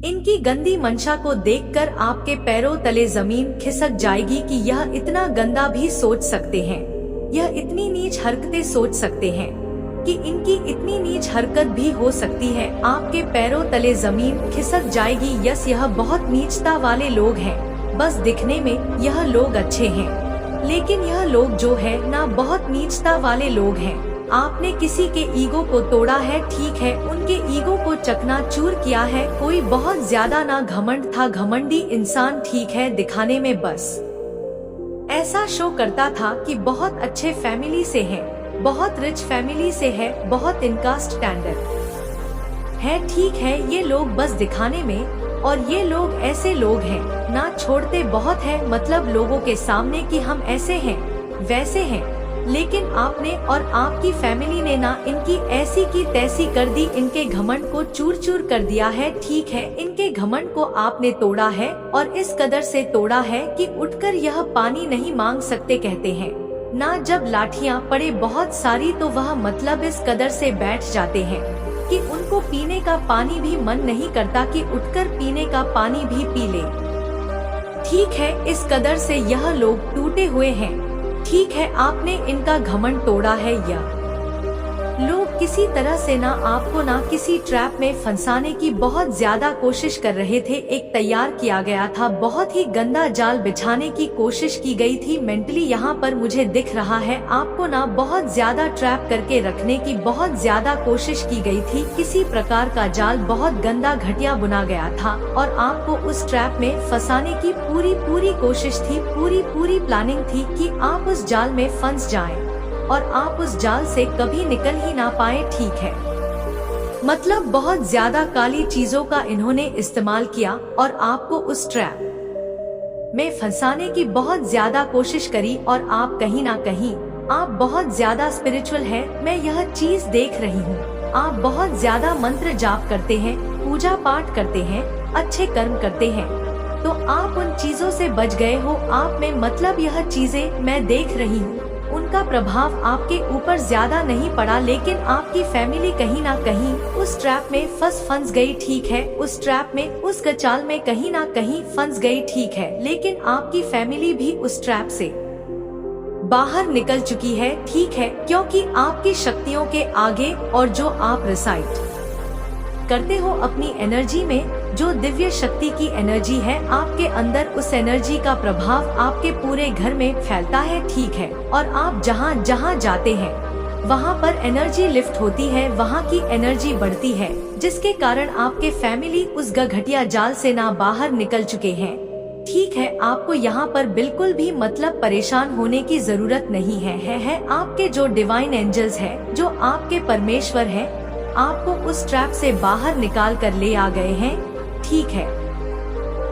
इनकी गंदी मंशा को देखकर आपके पैरों तले जमीन खिसक जाएगी कि यह इतना गंदा भी सोच सकते हैं, यह इतनी नीच हरकतें सोच सकते हैं कि इनकी इतनी नीच हरकत भी हो सकती है। आपके पैरों तले जमीन खिसक जाएगी। यस, यह बहुत नीचता वाले लोग हैं। बस दिखने में यह लोग अच्छे हैं, लेकिन यह लोग जो है ना बहुत नीचता वाले लोग हैं। आपने किसी के ईगो को तोड़ा है, ठीक है, उनके ईगो को चकनाचूर किया है। कोई बहुत ज्यादा ना घमंड था, घमंडी इंसान, ठीक है, दिखाने में बस ऐसा शो करता था कि बहुत अच्छे फैमिली से है, बहुत रिच फैमिली से है, बहुत इनका स्टैंडर्ड है, ठीक है। ये लोग बस दिखाने में, और ये लोग ऐसे लोग हैं ना छोड़ते बहुत है, मतलब लोगों के सामने कि हम ऐसे हैं वैसे हैं। लेकिन आपने और आपकी फैमिली ने ना इनकी ऐसी की तैसी कर दी, इनके घमंड को चूर चूर कर दिया है, ठीक है। इनके घमंड को आपने तोड़ा है, और इस कदर से तोड़ा है कि उठकर यह पानी नहीं मांग सकते, कहते हैं ना जब लाठियां पड़े बहुत सारी तो वह मतलब इस कदर से बैठ जाते हैं कि उनको पीने का पानी भी मन नहीं करता कि उठकर पीने का पानी भी पी ले, ठीक है। इस कदर से यह लोग टूटे हुए हैं, ठीक है। आपने इनका घमंड तोड़ा है। यह लोग किसी तरह से ना आपको ना किसी ट्रैप में फंसाने की बहुत ज्यादा कोशिश कर रहे थे। एक तैयार किया गया था, बहुत ही गंदा जाल बिछाने की कोशिश की गई थी। मेंटली यहाँ पर मुझे दिख रहा है आपको ना बहुत ज्यादा ट्रैप करके रखने की बहुत ज्यादा कोशिश की गई थी। किसी प्रकार का जाल बहुत गंदा घटिया बुना गया था और आपको उस ट्रैप में फंसाने की पूरी कोशिश थी, पूरी प्लानिंग थी कि आप उस जाल में फंस जाएं और आप उस जाल से कभी निकल ही ना पाए, ठीक है। मतलब बहुत ज्यादा काली चीजों का इन्होंने इस्तेमाल किया और आपको उस ट्रैप में फंसाने की बहुत ज्यादा कोशिश करी। और आप कहीं ना कहीं आप बहुत ज्यादा स्पिरिचुअल हैं, मैं यह चीज देख रही हूँ। आप बहुत ज्यादा मंत्र जाप करते हैं, पूजा पाठ करते हैं, अच्छे कर्म करते हैं, तो आप उन चीजों से बच गए हो। आप में मतलब यह चीजें मैं देख रही हूँ, उनका प्रभाव आपके ऊपर ज्यादा नहीं पड़ा, लेकिन आपकी फैमिली कहीं ना कहीं उस ट्रैप में फंस गई, ठीक है। उस ट्रैप में, उस गचाल में कहीं ना कहीं फंस गई, ठीक है। लेकिन आपकी फैमिली भी उस ट्रैप से बाहर निकल चुकी है, ठीक है, क्योंकि आपकी शक्तियों के आगे और जो आप रिसाइट करते हो अपनी एनर्जी में, जो दिव्य शक्ति की एनर्जी है आपके अंदर, उस एनर्जी का प्रभाव आपके पूरे घर में फैलता है, ठीक है। और आप जहाँ जहाँ जाते हैं वहाँ पर एनर्जी लिफ्ट होती है, वहाँ की एनर्जी बढ़ती है, जिसके कारण आपके फैमिली उस घटिया जाल से ना बाहर निकल चुके हैं, ठीक है। आपको यहाँ पर बिल्कुल भी मतलब परेशान होने की जरूरत नहीं है। आपके जो डिवाइन एंजल्स है, जो आपके परमेश्वर है, आपको उस ट्रैप से बाहर निकाल कर ले आ गए हैं, ठीक है।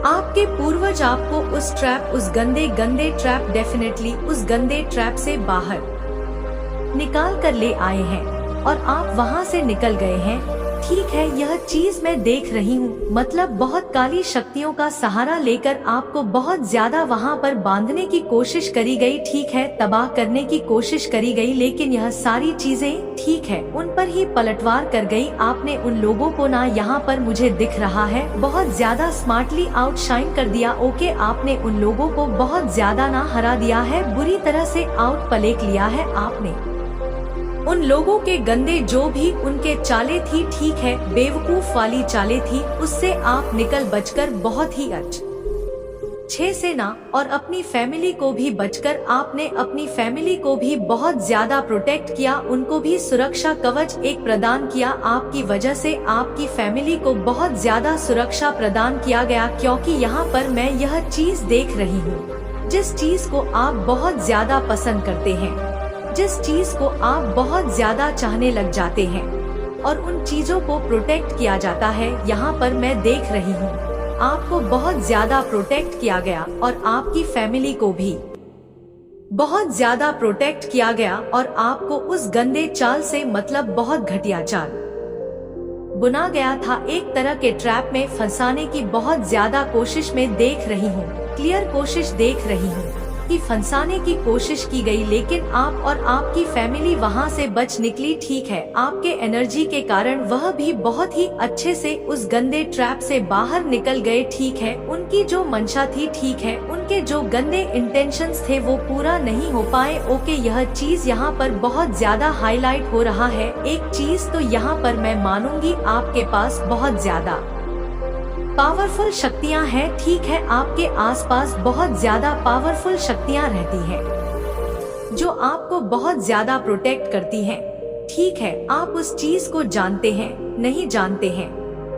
आपके पूर्वज आपको उस ट्रैप, उस गंदे ट्रैप, डेफिनेटली उस गंदे ट्रैप से बाहर निकाल कर ले आए हैं और आप वहां से निकल गए हैं, ठीक है। यह चीज मैं देख रही हूँ, मतलब बहुत काली शक्तियों का सहारा लेकर आपको बहुत ज्यादा वहाँ पर बांधने की कोशिश करी गई, ठीक है, तबाह करने की कोशिश करी गई, लेकिन यह सारी चीजें, ठीक है, उन पर ही पलटवार कर गई। आपने उन लोगों को ना यहाँ पर मुझे दिख रहा है बहुत ज्यादा स्मार्टली आउटशाइन कर दिया, ओके। आपने उन लोगों को बहुत ज्यादा ना हरा दिया है, बुरी तरह से आउट पलेट लिया है आपने। उन लोगों के गंदे जो भी उनके चाले थी, ठीक है, बेवकूफ वाली चाले थी, उससे आप निकल बचकर बहुत ही अच्छे से ना, और अपनी फैमिली को भी बचकर आपने अपनी फैमिली को भी बहुत ज्यादा प्रोटेक्ट किया, उनको भी सुरक्षा कवच एक प्रदान किया। आपकी वजह से आपकी फैमिली को बहुत ज्यादा सुरक्षा प्रदान किया गया, क्योंकि यहाँ पर मैं यह चीज देख रही हूँ, जिस चीज को आप बहुत ज्यादा पसंद करते हैं, जिस चीज को आप बहुत ज्यादा चाहने लग जाते हैं, और उन चीजों को प्रोटेक्ट किया जाता है। यहाँ पर मैं देख रही हूँ आपको बहुत ज्यादा प्रोटेक्ट किया गया और आपकी फैमिली को भी बहुत ज्यादा प्रोटेक्ट किया गया, और आपको उस गंदे चाल से, मतलब बहुत घटिया चाल बुना गया था, एक तरह के ट्रैप में फंसाने की बहुत ज्यादा कोशिश में देख रही हूँ, क्लियर कोशिश देख रही हूँ। कि फंसाने की कोशिश की गई, लेकिन आप और आपकी फैमिली वहां से बच निकली। ठीक है, आपके एनर्जी के कारण वह भी बहुत ही अच्छे से उस गंदे ट्रैप से बाहर निकल गए। ठीक है, उनकी जो मंशा थी, ठीक है, उनके जो गंदे इंटेंशंस थे वो पूरा नहीं हो पाए। ओके, यह चीज यहाँ पर बहुत ज्यादा हाईलाइट हो रहा है। एक चीज तो यहाँ पर मैं मानूंगी, आपके पास बहुत ज्यादा पावरफुल शक्तियाँ हैं। ठीक है, आपके आसपास बहुत ज्यादा पावरफुल शक्तियाँ रहती हैं जो आपको बहुत ज्यादा प्रोटेक्ट करती हैं। ठीक है, आप उस चीज को जानते हैं, नहीं जानते हैं,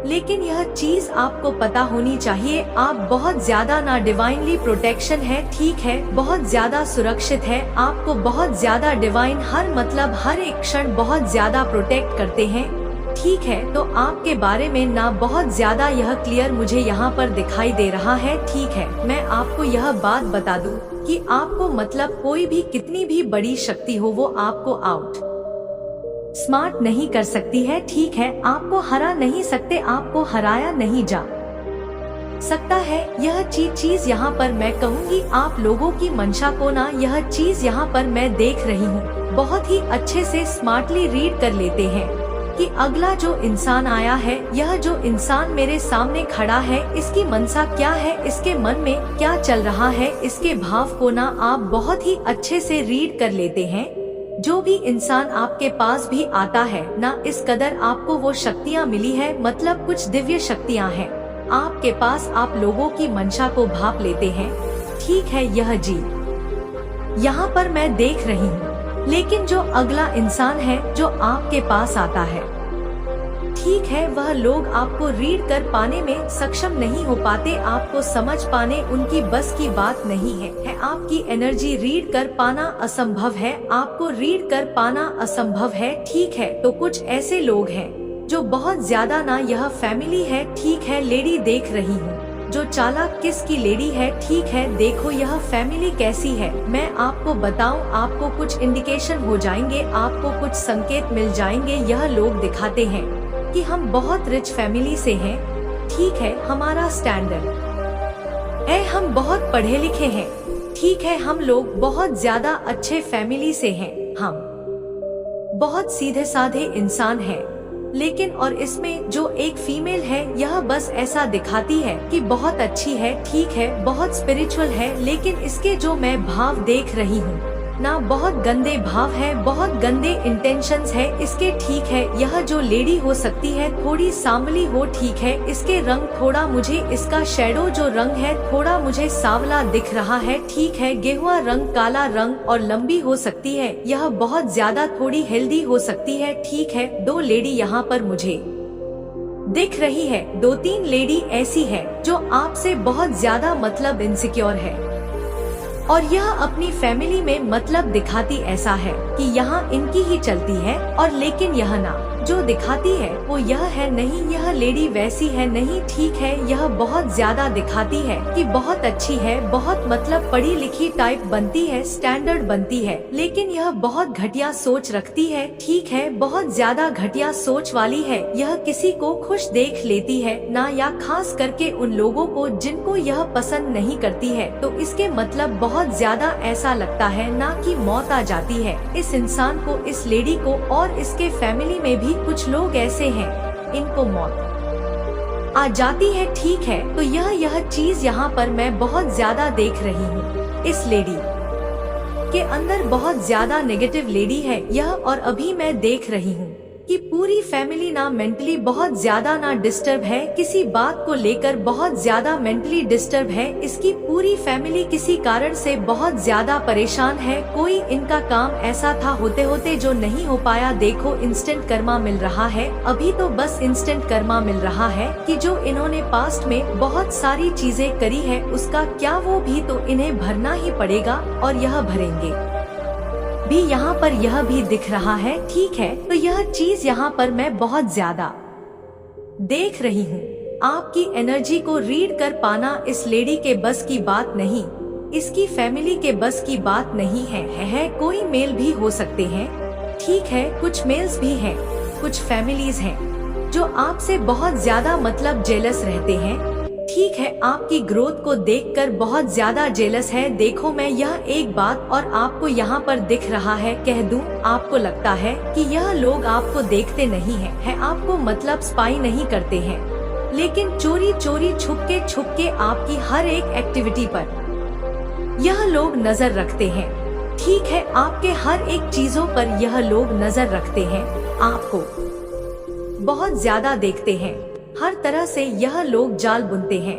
लेकिन यह चीज आपको पता होनी चाहिए, आप बहुत ज्यादा ना डिवाइनली प्रोटेक्शन है। ठीक है, बहुत ज्यादा सुरक्षित है, आपको बहुत ज्यादा डिवाइन हर एक क्षण बहुत ज्यादा प्रोटेक्ट करते हैं। ठीक है, तो आपके बारे में ना बहुत ज्यादा यह क्लियर मुझे यहाँ पर दिखाई दे रहा है। ठीक है, मैं आपको यह बात बता दूं कि आपको मतलब कोई भी कितनी भी बड़ी शक्ति हो वो आपको आउट स्मार्ट नहीं कर सकती है। ठीक है, आपको हरा नहीं सकते, आपको हराया नहीं जा सकता है। यह चीज यहाँ पर मैं कहूँगी, आप लोगों की मंशा को ना यह चीज यहाँ पर मैं देख रही हूँ, बहुत ही अच्छे से स्मार्टली रीड कर लेते हैं कि अगला जो इंसान आया है, यह जो इंसान मेरे सामने खड़ा है, इसकी मनसा क्या है, इसके मन में क्या चल रहा है, इसके भाव को ना आप बहुत ही अच्छे से रीड कर लेते हैं। जो भी इंसान आपके पास भी आता है ना, इस कदर आपको वो शक्तियाँ मिली है, मतलब कुछ दिव्य शक्तियाँ हैं आपके पास, आप लोगों की मंशा को भाप लेते हैं। ठीक है, यह जी यहाँ पर मैं देख रही हूँ, लेकिन जो अगला इंसान है जो आपके पास आता है, ठीक है, वह लोग आपको रीड कर पाने में सक्षम नहीं हो पाते, आपको समझ पाने उनकी बस की बात नहीं है। आपकी एनर्जी रीड कर पाना असंभव है, आपको रीड कर पाना असंभव है। ठीक है, तो कुछ ऐसे लोग हैं जो बहुत ज्यादा ना, यह फैमिली है। ठीक है, लेडी देख रही हूँ जो चालाक किसकी लेडी है। ठीक है, देखो यह फैमिली कैसी है, मैं आपको बताऊं, आपको कुछ इंडिकेशन हो जाएंगे, आपको कुछ संकेत मिल जाएंगे। यह लोग दिखाते हैं कि हम बहुत रिच फैमिली से हैं। ठीक है, हमारा स्टैंडर्ड है, हम बहुत पढ़े लिखे हैं। ठीक है, हम लोग बहुत ज्यादा अच्छे फैमिली से हैं, हम बहुत सीधे साधे इंसान हैं। लेकिन और इसमें जो एक फीमेल है, यह बस ऐसा दिखाती है कि बहुत अच्छी है, ठीक है, बहुत स्पिरिचुअल है, लेकिन इसके जो मैं भाव देख रही हूँ ना, बहुत गंदे भाव है, बहुत गंदे इंटेंशंस है इसके। ठीक है, यह जो लेडी हो सकती है थोड़ी सांवली हो। ठीक है, इसके रंग थोड़ा, मुझे इसका शेडो जो रंग है थोड़ा मुझे सांवला दिख रहा है। ठीक है, गेहुआ रंग, काला रंग और लंबी हो सकती है, यह बहुत ज्यादा थोड़ी हेल्दी हो सकती है। ठीक है, दो लेडी यहाँ पर मुझे दिख रही है, 2-3 लेडी ऐसी है जो आपसे बहुत ज्यादा मतलब इनसिक्योर है, और यह अपनी फैमिली में मतलब दिखाती ऐसा है कि यहाँ इनकी ही चलती है, और लेकिन यह ना जो दिखाती है वो यह है नहीं, यह लेडी वैसी है नहीं। ठीक है, यह बहुत ज्यादा दिखाती है कि बहुत अच्छी है, बहुत मतलब पढ़ी लिखी टाइप बनती है, स्टैंडर्ड बनती है, लेकिन यह बहुत घटिया सोच रखती है। ठीक है, बहुत ज्यादा घटिया सोच वाली है, यह किसी को खुश देख लेती है ना, या खास करके उन लोगों को जिनको यह पसंद नहीं करती है, तो इसके मतलब बहुत ज्यादा ऐसा लगता है ना कि मौत आ जाती है इस इंसान को, इस लेडी को, और इसके फैमिली में भी कुछ लोग ऐसे हैं इनको मौत आ जाती है। ठीक है, तो यह चीज यहाँ पर मैं बहुत ज्यादा देख रही हूँ, इस लेडी के अंदर बहुत ज्यादा नेगेटिव लेडी है यह, और अभी मैं देख रही हूँ कि पूरी फैमिली ना मेंटली बहुत ज्यादा ना डिस्टर्ब है, किसी बात को लेकर बहुत ज्यादा मेंटली डिस्टर्ब है, इसकी पूरी फैमिली किसी कारण से बहुत ज्यादा परेशान है। कोई इनका काम ऐसा था होते होते जो नहीं हो पाया। देखो, इंस्टेंट कर्मा मिल रहा है, अभी तो बस इंस्टेंट कर्मा मिल रहा है कि जो इन्होंने पास्ट में बहुत सारी चीजें करी है उसका क्या वो भी तो इन्हें भरना ही पड़ेगा, और यह भरेंगे भी। यहाँ पर यह भी दिख रहा है। ठीक है, तो यह चीज यहाँ पर मैं बहुत ज्यादा देख रही हूँ। आपकी एनर्जी को रीड कर पाना इस लेडी के बस की बात नहीं, इसकी फैमिली के बस की बात नहीं है। कोई मेल भी हो सकते हैं, ठीक है, कुछ मेल्स भी हैं, कुछ फैमिलीज हैं जो आपसे बहुत ज्यादा मतलब जेलस रहते हैं। ठीक है, आपकी ग्रोथ को देखकर बहुत ज्यादा जेलस है। देखो, मैं यह एक बात और आपको यहाँ पर दिख रहा है कह दूं, आपको लगता है कि यह लोग आपको देखते नहीं है आपको मतलब स्पाई नहीं करते हैं, लेकिन चोरी चोरी छुप के आपकी हर एक एक्टिविटी पर यह लोग नजर रखते हैं। ठीक है, आपके हर एक चीजों पर यह लोग नजर रखते हैं, आपको बहुत ज्यादा देखते हैं। हर तरह से यह लोग जाल बुनते हैं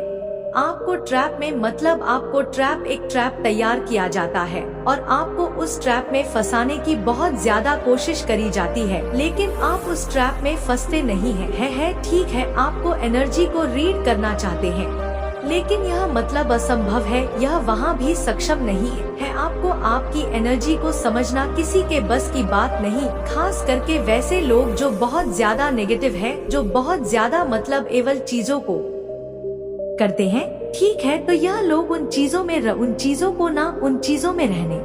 आपको ट्रैप में, मतलब आपको एक ट्रैप तैयार किया जाता है और आपको उस ट्रैप में फंसाने की बहुत ज्यादा कोशिश करी जाती है, लेकिन आप उस ट्रैप में फंसते नहीं है। ठीक है, आपको एनर्जी को रीड करना चाहते हैं, लेकिन यह मतलब असंभव है, यह वहाँ भी सक्षम नहीं है। आपको आपकी एनर्जी को समझना किसी के बस की बात नहीं, खास करके वैसे लोग जो बहुत ज्यादा नेगेटिव है, जो बहुत ज्यादा मतलब एवल चीजों को करते हैं। ठीक है, तो यह लोग उन चीजों में रहने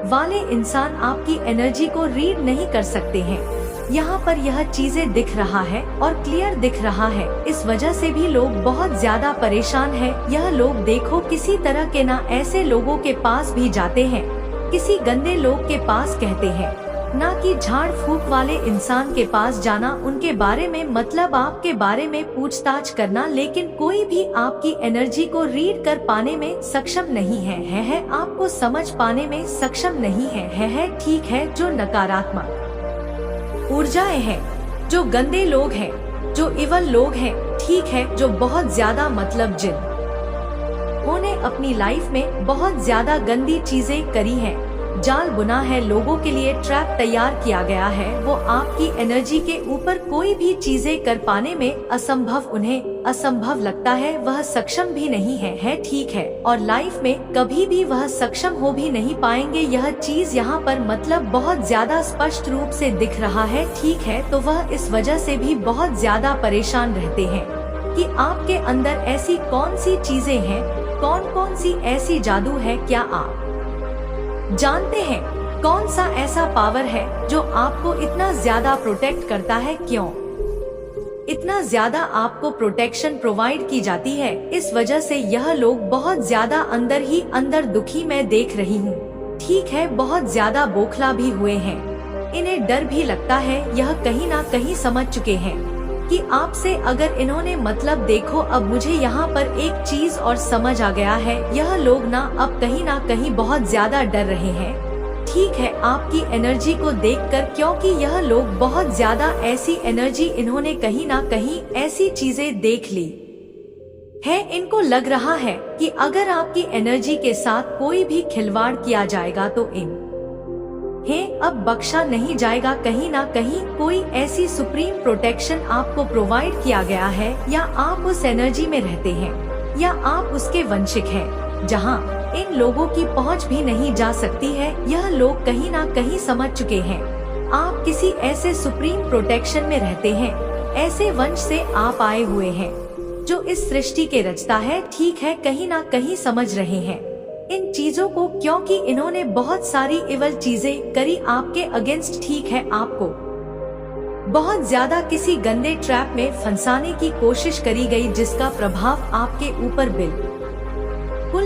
वाले इंसान आपकी एनर्जी को रीड नहीं कर सकते हैं। यहाँ पर यह चीजें दिख रहा है और क्लियर दिख रहा है, इस वजह से भी लोग बहुत ज्यादा परेशान है। यह लोग देखो किसी तरह के ना ऐसे लोगों के पास भी जाते हैं, किसी गंदे लोग के पास कहते हैं, ना कि झाड़ फूक वाले इंसान के पास जाना, उनके बारे में मतलब आपके बारे में पूछताछ करना, लेकिन कोई भी आपकी एनर्जी को रीड कर पाने में सक्षम नहीं है आपको समझ पाने में सक्षम नहीं है। ठीक है, जो नकारात्मक ऊर्जाएं हैं, जो गंदे लोग हैं, जो इवल लोग हैं, ठीक है, जो बहुत ज्यादा मतलब जिन्होंने अपनी लाइफ में बहुत ज्यादा गंदी चीजें करी हैं, जाल बुना है, लोगों के लिए ट्रैप तैयार किया गया है, वो आपकी एनर्जी के ऊपर कोई भी चीजें कर पाने में असंभव, उन्हें असंभव लगता है, वह सक्षम भी नहीं है। ठीक है, और लाइफ में कभी भी वह सक्षम हो भी नहीं पाएंगे। यह चीज यहाँ पर मतलब बहुत ज्यादा स्पष्ट रूप से दिख रहा है। ठीक है, तो वह इस वजह से भी बहुत ज्यादा परेशान रहते हैं कि आपके अंदर ऐसी कौन सी चीजें हैं, कौन सी ऐसी जादू है, क्या आप जानते हैं कौन सा ऐसा पावर है जो आपको इतना ज्यादा प्रोटेक्ट करता है? क्यों इतना ज्यादा आपको प्रोटेक्शन प्रोवाइड की जाती है? इस वजह से यह लोग बहुत ज्यादा अंदर ही अंदर दुखी मैं देख रही हूँ। ठीक है, बहुत ज्यादा बोखला भी हुए हैं, इन्हें डर भी लगता है, यह कहीं ना कहीं समझ चुके हैं कि आपसे अगर इन्होंने मतलब देखो, अब मुझे यहाँ पर एक चीज और समझ आ गया है, यह लोग ना कहीं बहुत ज्यादा डर रहे हैं। ठीक है, आपकी एनर्जी को देखकर, क्योंकि यह लोग बहुत ज्यादा ऐसी एनर्जी, इन्होंने कहीं ना कहीं ऐसी चीजें देख ली है, इनको लग रहा है कि अगर आपकी एनर्जी के साथ कोई भी खिलवाड़ किया जाएगा तो अब बख्शा नहीं जाएगा। कहीं ना कहीं कोई ऐसी सुप्रीम प्रोटेक्शन आपको प्रोवाइड किया गया है, या आप उस एनर्जी में रहते हैं, या आप उसके वंशिक हैं, जहां इन लोगों की पहुंच भी नहीं जा सकती है। यह लोग कहीं ना कहीं समझ चुके हैं आप किसी ऐसे सुप्रीम प्रोटेक्शन में रहते हैं, ऐसे वंश से आप आए हुए हैं जो इस सृष्टि के रचता है। ठीक है, कहीं ना कहीं समझ रहे हैं इन चीजों को, क्योंकि इन्होंने बहुत सारी इवल चीजें करी आपके अगेंस्ट। ठीक है, आपको बहुत ज्यादा किसी गंदे ट्रैप में फंसाने की कोशिश करी गई, जिसका प्रभाव आपके ऊपर बिल्कुल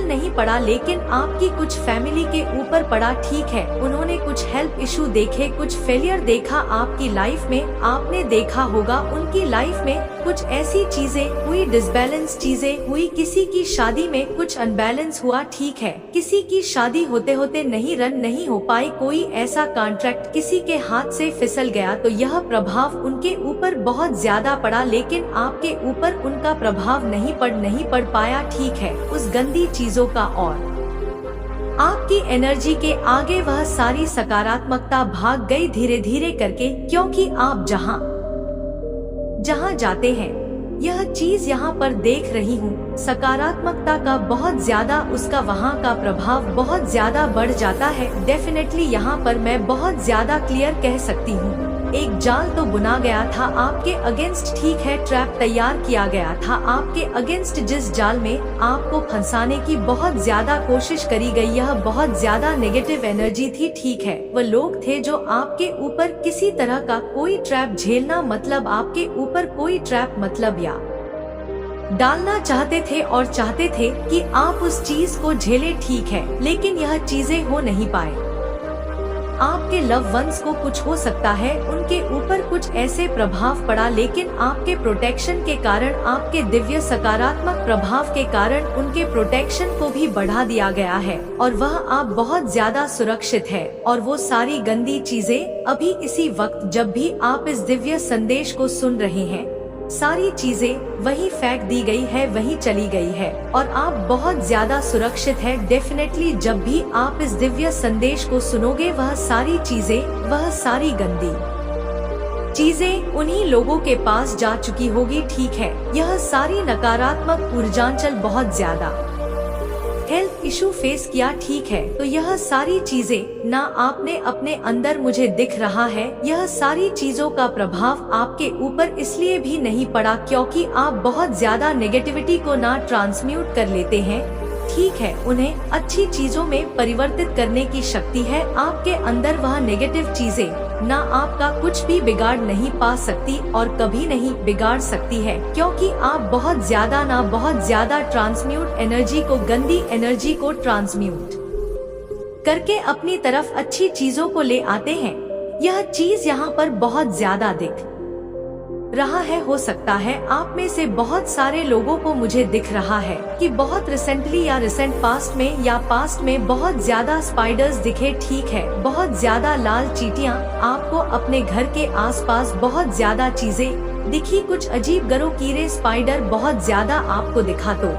नहीं पड़ा, लेकिन आपकी कुछ फैमिली के ऊपर पड़ा। ठीक है, उन्होंने कुछ हेल्थ इशू देखे, कुछ फेलियर देखा आपकी लाइफ में, आपने देखा होगा उनकी लाइफ में कुछ ऐसी चीजें हुई, डिसबैलेंस चीजें हुई, किसी की शादी में कुछ अनबैलेंस हुआ। ठीक है, किसी की शादी होते होते नहीं रन नहीं हो पाई, कोई ऐसा कॉन्ट्रैक्ट किसी के हाथ से फिसल गया, तो यह प्रभाव उनके ऊपर बहुत ज्यादा पड़ा, लेकिन आपके ऊपर उनका प्रभाव नहीं पड़ पाया। ठीक है, उस गंदी चीजों का और आपकी एनर्जी के आगे वह सारी सकारात्मकता भाग गई धीरे धीरे करके, क्योंकि आप जहां जाते हैं, यह चीज यहाँ पर देख रही हूँ, सकारात्मकता का बहुत ज्यादा, उसका वहाँ का प्रभाव बहुत ज्यादा बढ़ जाता है। डेफिनेटली यहाँ पर मैं बहुत ज्यादा क्लियर कह सकती हूँ, एक जाल तो बुना गया था आपके अगेंस्ट। ठीक है, ट्रैप तैयार किया गया था आपके अगेंस्ट, जिस जाल में आपको फंसाने की बहुत ज्यादा कोशिश करी गई, यह बहुत ज्यादा नेगेटिव एनर्जी थी। ठीक है, वह लोग थे जो आपके ऊपर किसी तरह का कोई ट्रैप झेलना, मतलब आपके ऊपर कोई ट्रैप मतलब या डालना चाहते थे और चाहते थे कि आप उस चीज को झेले, ठीक है, लेकिन यह चीजें हो नहीं पाए। आपके लव वंस को कुछ हो सकता है, उनके ऊपर कुछ ऐसे प्रभाव पड़ा, लेकिन आपके प्रोटेक्शन के कारण, आपके दिव्य सकारात्मक प्रभाव के कारण उनके प्रोटेक्शन को भी बढ़ा दिया गया है और वह आप बहुत ज्यादा सुरक्षित है। और वो सारी गंदी चीजें अभी इसी वक्त जब भी आप इस दिव्य संदेश को सुन रहे हैं, सारी चीजें वही फेंक दी गई है, वही चली गई है और आप बहुत ज्यादा सुरक्षित है। डेफिनेटली जब भी आप इस दिव्य संदेश को सुनोगे, वह सारी चीजें, वह सारी गंदी चीजें उन्हीं लोगों के पास जा चुकी होगी, ठीक है। यह सारी नकारात्मक ऊर्जांचल बहुत ज्यादा हेल्थ इशू फेस किया, ठीक है, तो यह सारी चीजें ना आपने अपने अंदर, मुझे दिख रहा है यह सारी चीजों का प्रभाव आपके ऊपर इसलिए भी नहीं पड़ा क्योंकि आप बहुत ज्यादा नेगेटिविटी को ना ट्रांसम्यूट कर लेते हैं, ठीक है। उन्हें अच्छी चीजों में परिवर्तित करने की शक्ति है आपके अंदर। वह नेगेटिव चीजें ना आपका कुछ भी बिगाड़ नहीं पा सकती और कभी नहीं बिगाड़ सकती है, क्योंकि आप बहुत ज्यादा ट्रांसम्यूट एनर्जी को, गंदी एनर्जी को ट्रांसम्यूट करके अपनी तरफ अच्छी चीजों को ले आते हैं। यह चीज यहाँ पर बहुत ज्यादा दिख रहा है। हो सकता है आप में से बहुत सारे लोगों को मुझे दिख रहा है कि बहुत रिसेंटली या रिसेंट पास्ट में बहुत ज्यादा स्पाइडर्स दिखे, ठीक है, बहुत ज्यादा लाल चींटियां आपको अपने घर के आसपास बहुत ज्यादा चीजें दिखी, कुछ अजीब गरो कीड़े, स्पाइडर बहुत ज्यादा आपको दिखा, तो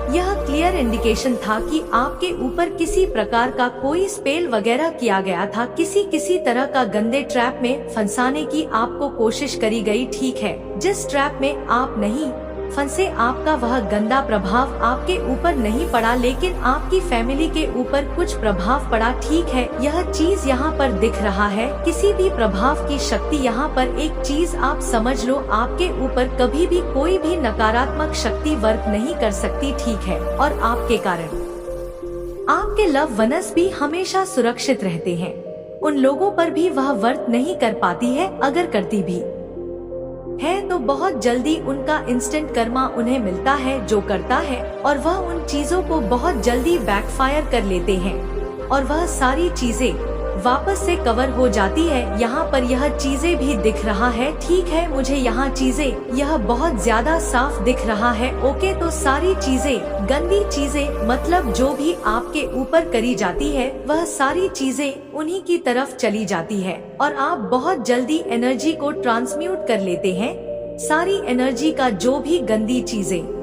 यह क्लियर इंडिकेशन था कि आपके ऊपर किसी प्रकार का कोई स्पेल वगैरह किया गया था, किसी तरह का गंदे ट्रैप में फंसाने की आपको कोशिश करी गई, ठीक है। जिस ट्रैप में आप नहीं फंसे, आपका वह गंदा प्रभाव आपके ऊपर नहीं पड़ा, लेकिन आपकी फैमिली के ऊपर कुछ प्रभाव पड़ा, ठीक है। यह चीज यहाँ पर दिख रहा है, किसी भी प्रभाव की शक्ति। यहाँ पर एक चीज आप समझ लो, आपके ऊपर कभी भी कोई भी नकारात्मक शक्ति वर्क नहीं कर सकती, ठीक है। और आपके कारण आपके लव वनस भी हमेशा सुरक्षित रहते हैं। उन लोगों पर भी वह वर्क नहीं कर पाती है, अगर करती भी है तो बहुत जल्दी उनका इंस्टेंट कर्मा उन्हें मिलता है जो करता है, और वह उन चीजों को बहुत जल्दी बैकफायर कर लेते हैं और वह सारी चीजें वापस से कवर हो जाती है। यहाँ पर यह चीजें भी दिख रहा है, ठीक है, मुझे यहाँ चीजें, यह बहुत ज्यादा साफ दिख रहा है, ओके। तो सारी चीजें, गंदी चीजें, मतलब जो भी आपके ऊपर करी जाती है, वह सारी चीजें उन्हीं की तरफ चली जाती है और आप बहुत जल्दी एनर्जी को ट्रांसम्यूट कर लेते हैं। सारी एनर्जी का जो भी गंदी चीजें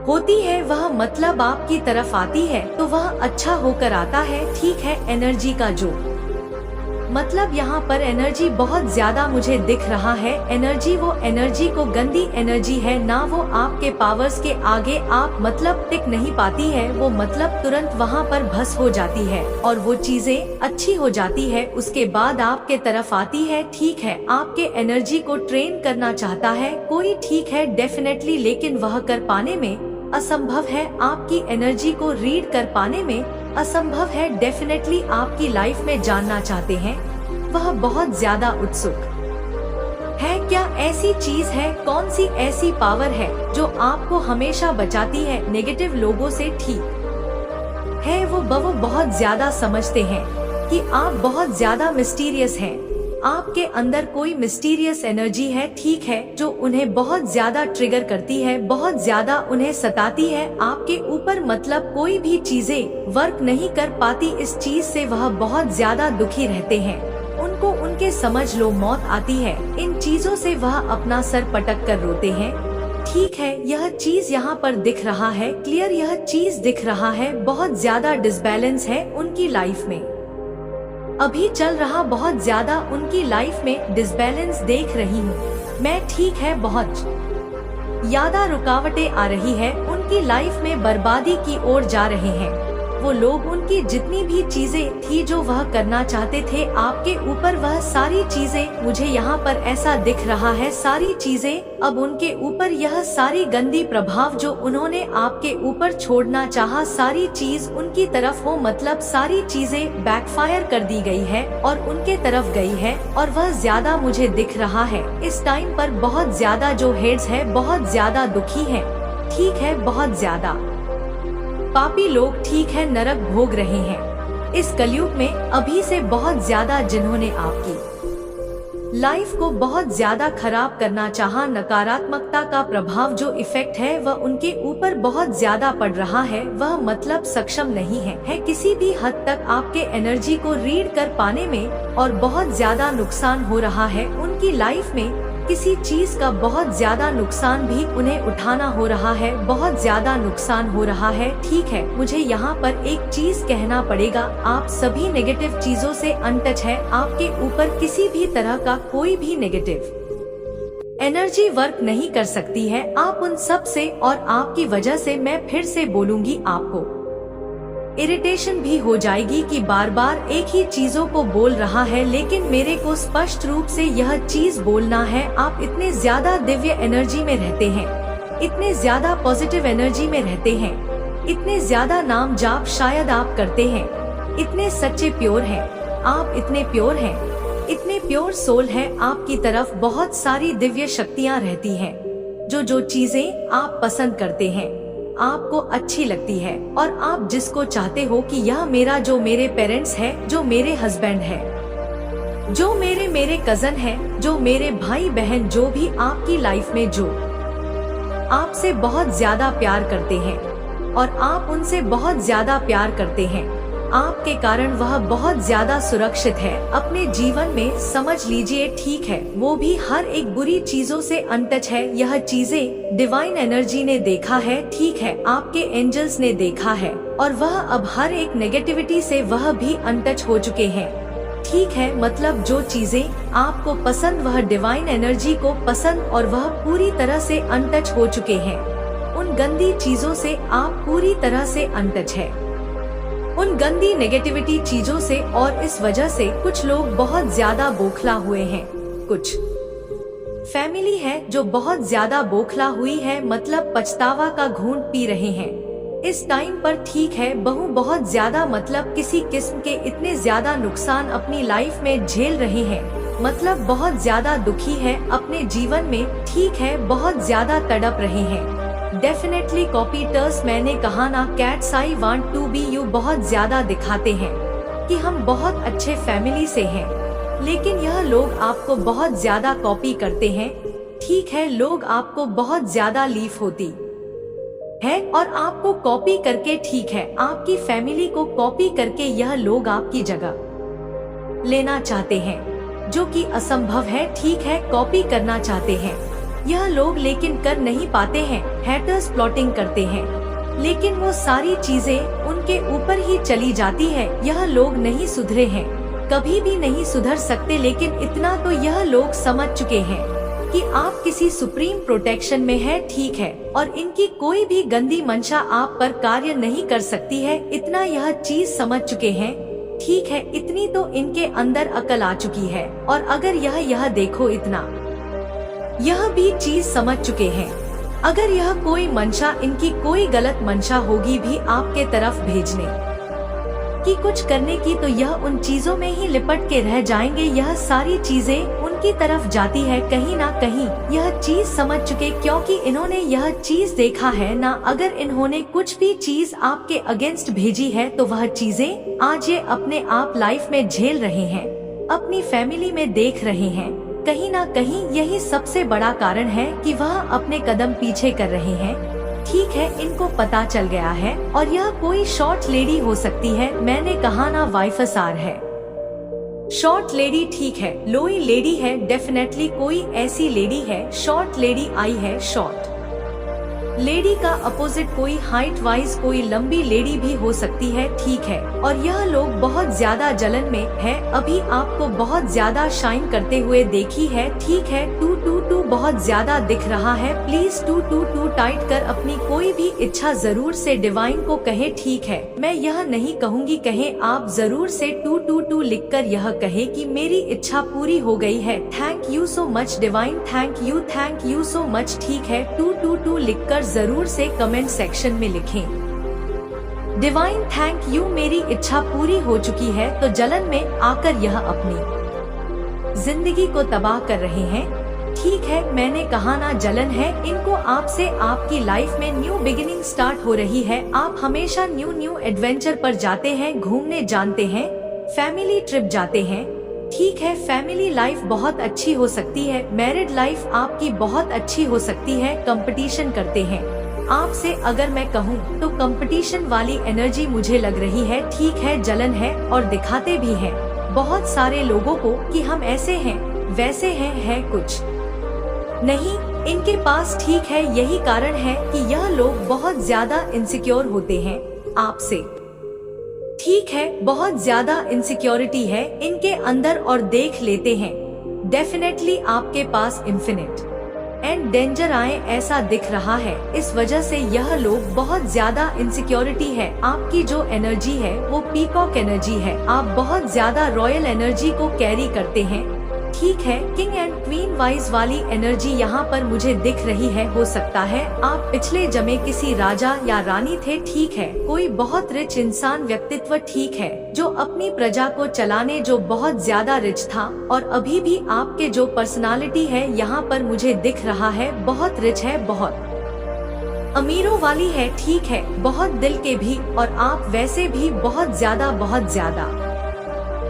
होती है, वह मतलब आपकी तरफ आती है तो वह अच्छा होकर आता है, ठीक है। एनर्जी का जो मतलब यहाँ पर एनर्जी बहुत ज्यादा मुझे दिख रहा है, एनर्जी, वो एनर्जी को गंदी एनर्जी है ना, वो आपके पावर्स के आगे आप मतलब टिक नहीं पाती है, वो मतलब तुरंत वहाँ पर भस हो जाती है और वो चीजें अच्छी हो जाती है, उसके बाद आपके तरफ आती है, ठीक है। आपके एनर्जी को ट्रेन करना चाहता है कोई, ठीक है, डेफिनेटली, लेकिन वह कर पाने में असंभव है। आपकी एनर्जी को रीड कर पाने में असंभव है। डेफिनेटली आपकी लाइफ में जानना चाहते हैं, वह बहुत ज्यादा उत्सुक है। क्या ऐसी चीज है, कौन सी ऐसी पावर है जो आपको हमेशा बचाती है नेगेटिव लोगों से, ठीक है। वो बहुत ज्यादा समझते हैं कि आप बहुत ज्यादा मिस्टीरियस हैं, आपके अंदर कोई मिस्टीरियस एनर्जी है, ठीक है, जो उन्हें बहुत ज्यादा ट्रिगर करती है, बहुत ज्यादा उन्हें सताती है आपके ऊपर, मतलब कोई भी चीजें वर्क नहीं कर पाती, इस चीज से वह बहुत ज्यादा दुखी रहते हैं। उनको उनके समझ लो मौत आती है, इन चीजों से वह अपना सर पटक कर रोते हैं, ठीक है। यह चीज यहाँ पर दिख रहा है, क्लियर, यह चीज दिख रहा है, बहुत ज्यादा डिसबैलेंस है उनकी लाइफ में अभी चल रहा, बहुत ज्यादा उनकी लाइफ में डिसबैलेंस देख रही हूँ मैं, ठीक है। बहुत ज्यादा रुकावटें आ रही है, उनकी लाइफ में बर्बादी की ओर जा रहे हैं। वो लोग, उनकी जितनी भी चीजें थी जो वह करना चाहते थे आपके ऊपर, वह सारी चीजें मुझे यहाँ पर ऐसा दिख रहा है, सारी चीजें अब उनके ऊपर, यह सारी गंदी प्रभाव जो उन्होंने आपके ऊपर छोड़ना चाहा, सारी चीज उनकी तरफ हो, मतलब सारी चीजें बैकफायर कर दी गई है और उनके तरफ गई है। और वह ज्यादा मुझे दिख रहा है इस टाइम पर, बहुत ज्यादा जो हेड्स है बहुत ज्यादा दुखी है, ठीक है, बहुत ज्यादा पापी लोग, ठीक है, नरक भोग रहे हैं इस कलयुग में अभी से बहुत ज्यादा, जिन्होंने आपकी लाइफ को बहुत ज्यादा खराब करना चाहा। नकारात्मकता का प्रभाव जो इफेक्ट है वह उनके ऊपर बहुत ज्यादा पड़ रहा है, वह मतलब सक्षम नहीं है किसी भी हद तक आपके एनर्जी को रीड कर पाने में, और बहुत ज्यादा नुकसान हो रहा है उनकी लाइफ में। किसी चीज का बहुत ज्यादा नुकसान भी उन्हें उठाना हो रहा है, बहुत ज्यादा नुकसान हो रहा है, ठीक है। मुझे यहाँ पर एक चीज कहना पड़ेगा, आप सभी नेगेटिव चीजों से अनटच है, आपके ऊपर किसी भी तरह का कोई भी नेगेटिव एनर्जी वर्क नहीं कर सकती है आप उन सब से, और आपकी वजह से मैं फिर से बोलूंगी, आपको इरिटेशन भी हो जाएगी कि बार बार एक ही चीजों को बोल रहा है, लेकिन मेरे को स्पष्ट रूप से यह चीज बोलना है। आप इतने ज्यादा दिव्य एनर्जी में रहते हैं, इतने ज्यादा पॉजिटिव एनर्जी में रहते हैं, इतने ज्यादा नाम जाप शायद आप करते हैं, इतने सच्चे प्योर हैं, आप इतने प्योर हैं, इतने प्योर सोल है, आपकी तरफ बहुत सारी दिव्य शक्तियाँ रहती हैं। जो चीजें आप पसंद करते हैं, आपको अच्छी लगती है, और आप जिसको चाहते हो कि यह मेरा, जो मेरे पेरेंट्स है, जो मेरे हस्बैंड है, जो मेरे कजन है, जो मेरे भाई बहन, जो भी आपकी लाइफ में जो आपसे बहुत ज्यादा प्यार करते हैं और आप उनसे बहुत ज्यादा प्यार करते हैं, आपके कारण वह बहुत ज्यादा सुरक्षित है अपने जीवन में, समझ लीजिए, ठीक है। वो भी हर एक बुरी चीजों से अनटच है, यह चीजें डिवाइन एनर्जी ने देखा है, ठीक है, आपके एंजल्स ने देखा है, और वह अब हर एक नेगेटिविटी से वह भी अनटच हो चुके हैं, ठीक है। मतलब जो चीजें आपको पसंद, वह डिवाइन एनर्जी को पसंद, और वह पूरी तरह से अनटच हो चुके हैं उन गंदी चीजों से, आप पूरी तरह से अनटच है उन गंदी नेगेटिविटी चीजों से, और इस वजह से कुछ लोग बहुत ज्यादा बौखला हुए हैं, कुछ फैमिली है जो बहुत ज्यादा बौखला हुई है, मतलब पछतावा का घूंट पी रहे हैं इस टाइम पर, ठीक है। बहू बहुत ज्यादा, मतलब किसी किस्म के इतने ज्यादा नुकसान अपनी लाइफ में झेल रहे हैं, मतलब बहुत ज्यादा दुखी है अपने जीवन में, ठीक है, बहुत ज्यादा तड़प रहे हैं। डेफिनेटली कॉपीटर्स, मैंने कहा ना, cats I want to be you बहुत ज्यादा दिखाते हैं कि हम बहुत अच्छे फैमिली से हैं, लेकिन यह लोग आपको बहुत ज्यादा कॉपी करते हैं, ठीक है। लोग आपको बहुत ज्यादा लीफ होती है और आपको कॉपी करके, ठीक है, आपकी फैमिली को कॉपी करके यह लोग आपकी जगह लेना चाहते हैं, जो कि असंभव है, ठीक है। कॉपी करना चाहते हैं यह लोग, लेकिन कर नहीं पाते हैं। हैटर्स प्लॉटिंग करते हैं, लेकिन वो सारी चीजें उनके ऊपर ही चली जाती है। यह लोग नहीं सुधरे हैं, कभी भी नहीं सुधर सकते, लेकिन इतना तो यह लोग समझ चुके हैं कि आप किसी सुप्रीम प्रोटेक्शन में है, ठीक है, और इनकी कोई भी गंदी मंशा आप पर कार्य नहीं कर सकती है, इतना यह चीज समझ चुके हैं, ठीक है। इतनी तो इनके अंदर अकल आ चुकी है, और अगर यह देखो, इतना यह भी चीज समझ चुके हैं, अगर यह कोई मंशा, इनकी कोई गलत मंशा होगी भी आपके तरफ भेजने की, कुछ करने की, तो यह उन चीजों में ही लिपट के रह जाएंगे। यह सारी चीजें उनकी तरफ जाती है कहीं ना कहीं, यह चीज समझ चुके, क्योंकि इन्होंने यह चीज देखा है ना, अगर इन्होंने कुछ भी चीज आपके अगेंस्ट भेजी है तो वह चीजें आज ये अपने आप लाइफ में झेल रहे हैं, अपनी फैमिली में देख रहे हैं। कहीं ना कहीं यही सबसे बड़ा कारण है कि वह अपने कदम पीछे कर रहे हैं, ठीक है। इनको पता चल गया है, और यह कोई शॉर्ट लेडी हो सकती है, मैंने कहा ना, वाइफसार है, शॉर्ट लेडी, ठीक है, लोई लेडी है, डेफिनेटली कोई ऐसी लेडी है, शॉर्ट लेडी आई है, शॉर्ट लेडी का अपोजिट कोई हाइट वाइज कोई लंबी लेडी भी हो सकती है, ठीक है। और यह लोग बहुत ज्यादा जलन में है, अभी आपको बहुत ज्यादा शाइन करते हुए देखी है, ठीक है। 222 बहुत ज्यादा दिख रहा है, प्लीज 222 टाइट कर अपनी कोई भी इच्छा जरूर से डिवाइन को कहे, ठीक है। मैं यह नहीं कहूँगी कहे, आप जरूर से 222 लिखकर यह कहे कि मेरी इच्छा पूरी हो गई है। Thank you so much divine, thank you so much, ठीक है। 222 लिखकर जरूर से कमेंट सेक्शन में लिखें डिवाइन थैंक यू, मेरी इच्छा पूरी हो चुकी है। तो जलन में आकर यह अपनी जिंदगी को तबाह कर रहे हैं, ठीक है। मैंने कहा ना जलन है इनको आपसे, आपकी लाइफ में न्यू बिगिनिंग स्टार्ट हो रही है। आप हमेशा न्यू एडवेंचर पर जाते हैं, घूमने जानते हैं, फैमिली ट्रिप जाते हैं, ठीक है। फैमिली लाइफ बहुत अच्छी हो सकती है, मैरिड लाइफ आपकी बहुत अच्छी हो सकती है। कंपटीशन करते हैं आपसे, अगर मैं कहूँ तो कंपटीशन वाली एनर्जी मुझे लग रही है, ठीक है। जलन है और दिखाते भी हैं बहुत सारे लोगों को कि हम ऐसे हैं वैसे हैं, है कुछ नहीं इनके पास, ठीक है। यही कारण है कि यह लोग बहुत ज्यादा इनसिक्योर होते हैं आपसे, ठीक है। बहुत ज्यादा इनसिक्योरिटी है इनके अंदर और देख लेते हैं डेफिनेटली आपके पास इन्फिनिट एंड डेंजर आए, ऐसा दिख रहा है। इस वजह से यह लोग बहुत ज्यादा इनसिक्योरिटी है। आपकी जो एनर्जी है वो पीकॉक एनर्जी है, आप बहुत ज्यादा रॉयल एनर्जी को कैरी करते हैं, ठीक है। किंग एंड क्वीन वाइज वाली एनर्जी यहाँ पर मुझे दिख रही है। हो सकता है आप पिछले जमे किसी राजा या रानी थे, ठीक है। कोई बहुत रिच इंसान व्यक्तित्व, ठीक है, जो अपनी प्रजा को चलाने जो बहुत ज्यादा रिच था। और अभी भी आपके जो पर्सनालिटी है यहाँ पर मुझे दिख रहा है बहुत रिच है, बहुत अमीरों वाली है, ठीक है। बहुत दिल के भी, और आप वैसे भी बहुत ज्यादा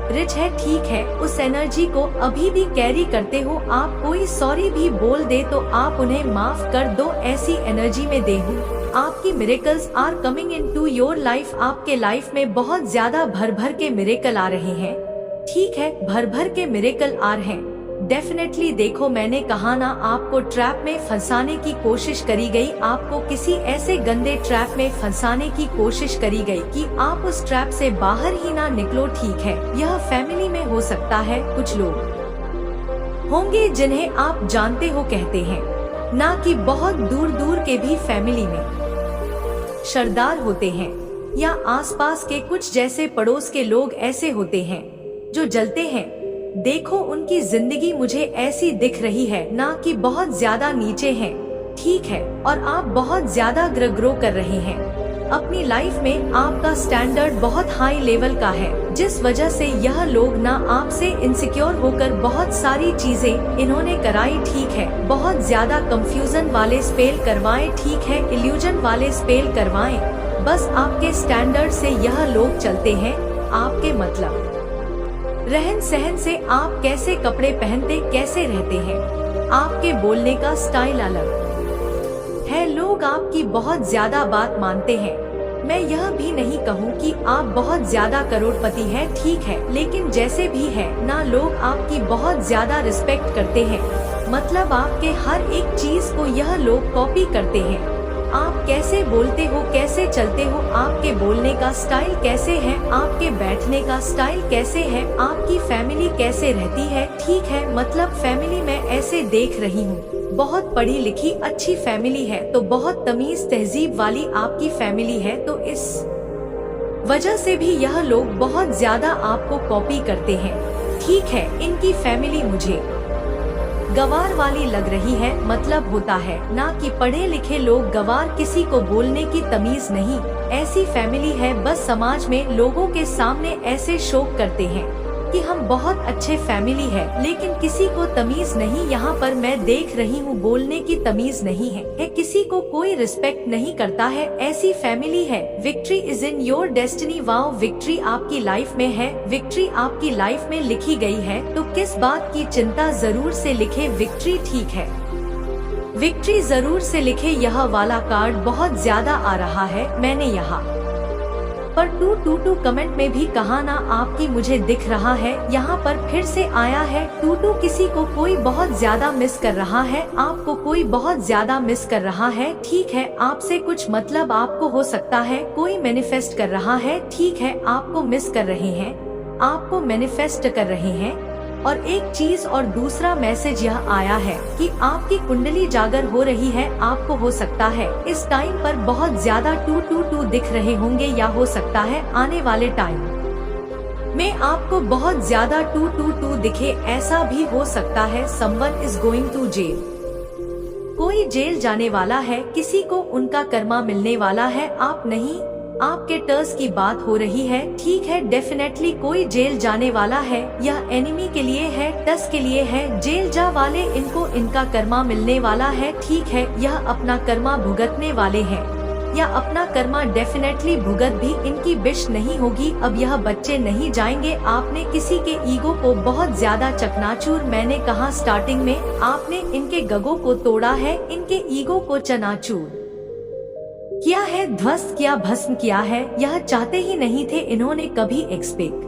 रिच है, ठीक है। उस एनर्जी को अभी भी कैरी करते हो आप। कोई सॉरी भी बोल दे तो आप उन्हें माफ कर दो, ऐसी एनर्जी में दे हूँ। आपकी miracles are coming in to your life, आपके लाइफ में बहुत ज्यादा भर के मिरेकल आ रहे हैं, ठीक है। भर के मिरेकल आ रहे हैं डेफिनेटली। देखो मैंने कहा ना, आपको ट्रैप में फंसाने की कोशिश करी गई, आपको किसी ऐसे गंदे ट्रैप में फंसाने की कोशिश करी गई कि आप उस ट्रैप से बाहर ही ना निकलो, ठीक है। यह फैमिली में हो सकता है, कुछ लोग होंगे जिन्हें आप जानते हो कहते हैं, ना कि बहुत दूर के भी फैमिली में सरदार होते हैं, या आसपास के कुछ जैसे पड़ोस के लोग ऐसे होते हैं जो जलते हैं। देखो उनकी जिंदगी मुझे ऐसी दिख रही है, ना कि बहुत ज्यादा नीचे है, ठीक है। और आप बहुत ज्यादा ग्रो कर रहे हैं अपनी लाइफ में, आपका स्टैंडर्ड बहुत हाई लेवल का है, जिस वजह से यह लोग ना आपसे इनसिक्योर होकर बहुत सारी चीजें इन्होंने कराई, ठीक है। बहुत ज्यादा कंफ्यूजन वाले स्पेल करवाए, ठीक है। इल्यूजन वाले स्पेल करवाए, बस आपके स्टैंडर्ड से यह लोग चलते हैं, आपके मतलब रहन सहन से, आप कैसे कपड़े पहनते कैसे रहते हैं, आपके बोलने का स्टाइल अलग है। लोग आपकी बहुत ज्यादा बात मानते हैं। मैं यह भी नहीं कहूँ कि आप बहुत ज्यादा करोड़पति हैं, ठीक है, लेकिन जैसे भी है ना, लोग आपकी बहुत ज्यादा रिस्पेक्ट करते हैं। मतलब आपके हर एक चीज को यह लोग कॉपी करते हैं। आप कैसे बोलते हो, कैसे चलते हो, आपके बोलने का स्टाइल कैसे है, आपके बैठने का स्टाइल कैसे है, आपकी फैमिली कैसे रहती है, ठीक है। मतलब फैमिली में ऐसे देख रही हूँ, बहुत पढ़ी लिखी अच्छी फैमिली है, तो बहुत तमीज तहजीब वाली आपकी फैमिली है, तो इस वजह से भी यह लोग बहुत ज्यादा आपको कॉपी करते हैं, ठीक है। इनकी फैमिली मुझे गवार वाली लग रही है, मतलब होता है ना कि पढ़े लिखे लोग गवार, किसी को बोलने की तमीज नहीं, ऐसी फैमिली है। बस समाज में लोगों के सामने ऐसे शो करते हैं कि हम बहुत अच्छे फैमिली है, लेकिन किसी को तमीज नहीं। यहाँ पर मैं देख रही हूँ बोलने की तमीज नहीं है, किसी को कोई रिस्पेक्ट नहीं करता है, ऐसी फैमिली है। Victory is in your destiny, wow, victory आपकी लाइफ में है, विक्ट्री आपकी लाइफ में लिखी गई है। तो किस बात की चिंता, जरूर से लिखे विक्ट्री, ठीक है। विक्ट्री जरूर से लिखे। यह वाला कार्ड बहुत ज्यादा आ रहा है, मैंने यहाँ पर 222 कमेंट में भी कहा ना आपकी मुझे दिख रहा है, यहाँ पर फिर से आया है 22 किसी को कोई बहुत ज्यादा मिस कर रहा है, आपको कोई बहुत ज्यादा मिस कर रहा है। ठीक है, आपसे कुछ मतलब आपको हो सकता है, कोई मैनिफेस्ट कर रहा है। ठीक है, आपको मिस कर रहे हैं, आपको मैनिफेस्ट कर रहे हैं। और एक चीज और दूसरा मैसेज यह आया है कि आपकी कुंडली जागर हो रही है। आपको हो सकता है इस टाइम पर बहुत ज्यादा 222 दिख रहे होंगे, या हो सकता है आने वाले टाइम में आपको बहुत ज्यादा 222 दिखे। ऐसा भी हो सकता है someone is going to jail, कोई जेल जाने वाला है, किसी को उनका कर्मा मिलने वाला है। आप नहीं, आपके टर्स की बात हो रही है। ठीक है, डेफिनेटली कोई जेल जाने वाला है। यह एनिमी के लिए है, टस के लिए है। जेल जा वाले इनको इनका कर्मा मिलने वाला है। ठीक है, यह अपना कर्मा भुगतने वाले हैं, या अपना कर्मा डेफिनेटली भुगत भी इनकी विश नहीं होगी। अब यह बच्चे नहीं जाएंगे। आपने किसी के ईगो को बहुत ज्यादा चकनाचूर, मैंने कहा स्टार्टिंग में, आपने इनके गगो को तोड़ा है, इनके ईगो को चनाचूर किया है, ध्वस्त किया, भस्म किया है। यह चाहते ही नहीं थे, इन्होंने कभी एक्सपेक्ट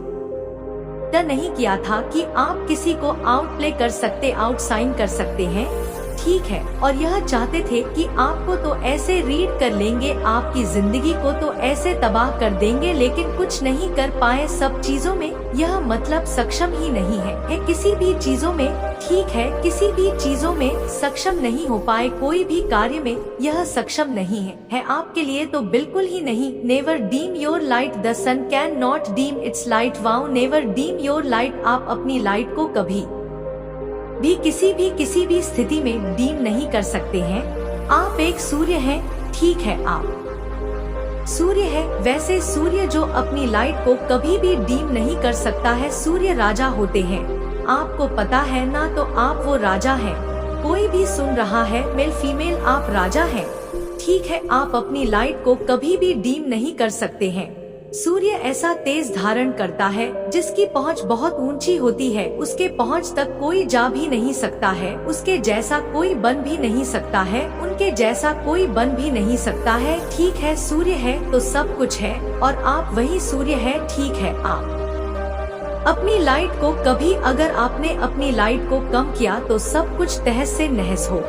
नहीं किया था कि आप किसी को आउट प्ले कर सकते, आउट साइन कर सकते हैं। ठीक है, और यह चाहते थे कि आपको तो ऐसे रीड कर लेंगे, आपकी जिंदगी को तो ऐसे तबाह कर देंगे, लेकिन कुछ नहीं कर पाए सब चीजों में। यह मतलब सक्षम ही नहीं है किसी भी चीजों में। ठीक है, किसी भी चीजों में सक्षम नहीं हो पाए, कोई भी कार्य में यह सक्षम नहीं है आपके लिए तो बिल्कुल ही नहीं। Never dim your light, the sun can not dim its light. Wow, never dim your light. आप अपनी लाइट को कभी भी किसी भी स्थिति में डीम नहीं कर सकते हैं। आप एक सूर्य हैं। ठीक है, आप सूर्य है। वैसे सूर्य जो अपनी लाइट को कभी भी डीम नहीं कर सकता है। सूर्य राजा होते हैं, आपको पता है ना, तो आप वो राजा हैं। कोई भी सुन रहा है, मेल फीमेल, आप राजा हैं। ठीक है, आप अपनी लाइट को कभी भी डीम नहीं कर सकते हैं। सूर्य ऐसा तेज धारण करता है जिसकी पहुंच बहुत ऊंची होती है, उसके पहुंच तक कोई जा भी नहीं सकता है, उसके जैसा कोई बन भी नहीं सकता है, उनके जैसा कोई बन भी नहीं सकता है। ठीक है, सूर्य है तो सब कुछ है, और आप वही सूर्य है। ठीक है, आप अपनी लाइट को कभी, अगर आपने अपनी लाइट को कम किया तो सब कुछ तहस से नहस हो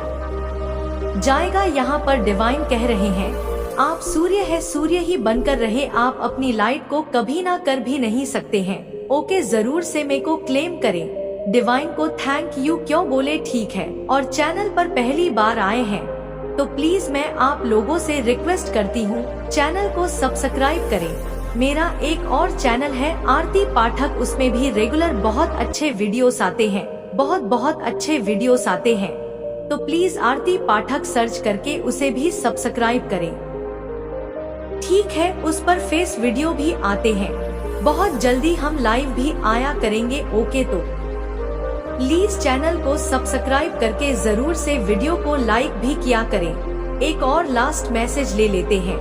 जाएगा। यहाँ पर डिवाइन कह रहे हैं, आप सूर्य है, सूर्य ही बनकर रहे। आप अपनी लाइट को कभी ना कर भी नहीं सकते हैं। ओके, जरूर से मेरे को क्लेम करें। डिवाइन को थैंक यू क्यों बोले। ठीक है, और चैनल पर पहली बार आए हैं तो प्लीज मैं आप लोगों से रिक्वेस्ट करती हूँ, चैनल को सब्सक्राइब करें। मेरा एक और चैनल है आरती पाठक, उसमें भी रेगुलर बहुत अच्छे वीडियोस आते हैं, बहुत अच्छे वीडियोस आते हैं। तो प्लीज आरती पाठक सर्च करके उसे भी सब्सक्राइब करें। ठीक है, उस पर फेस वीडियो भी आते हैं। बहुत जल्दी हम लाइव भी आया करेंगे। ओके, तो प्लीज चैनल को सब्सक्राइब करके जरूर से वीडियो को लाइक भी किया करें। एक और लास्ट मैसेज ले लेते हैं।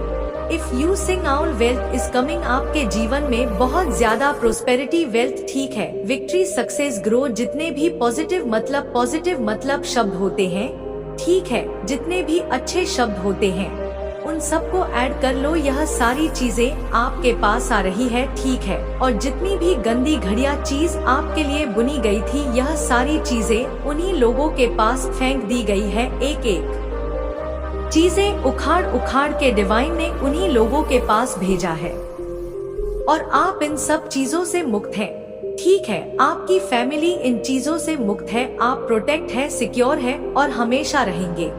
If you sing owl wealth is coming, आपके जीवन में बहुत ज्यादा प्रोस्पेरिटी, वेल्थ। ठीक है, विक्ट्री, सक्सेस, ग्रोथ, जितने भी पॉजिटिव मतलब शब्द होते हैं। ठीक है, जितने भी अच्छे शब्द होते हैं उन सबको ऐड कर लो। यह सारी चीजें आपके पास आ रही है। ठीक है, और जितनी भी गंदी घड़िया चीज आपके लिए बुनी गई थी, यह सारी चीजें उन्हीं लोगों के पास फेंक दी गई है। एक एक चीजें उखाड़ के डिवाइन ने उन्हीं लोगों के पास भेजा है, और आप इन सब चीजों से मुक्त हैं। ठीक है, आपकी फैमिली इन चीजों से मुक्त है, आप प्रोटेक्ट है, सिक्योर है और हमेशा रहेंगे।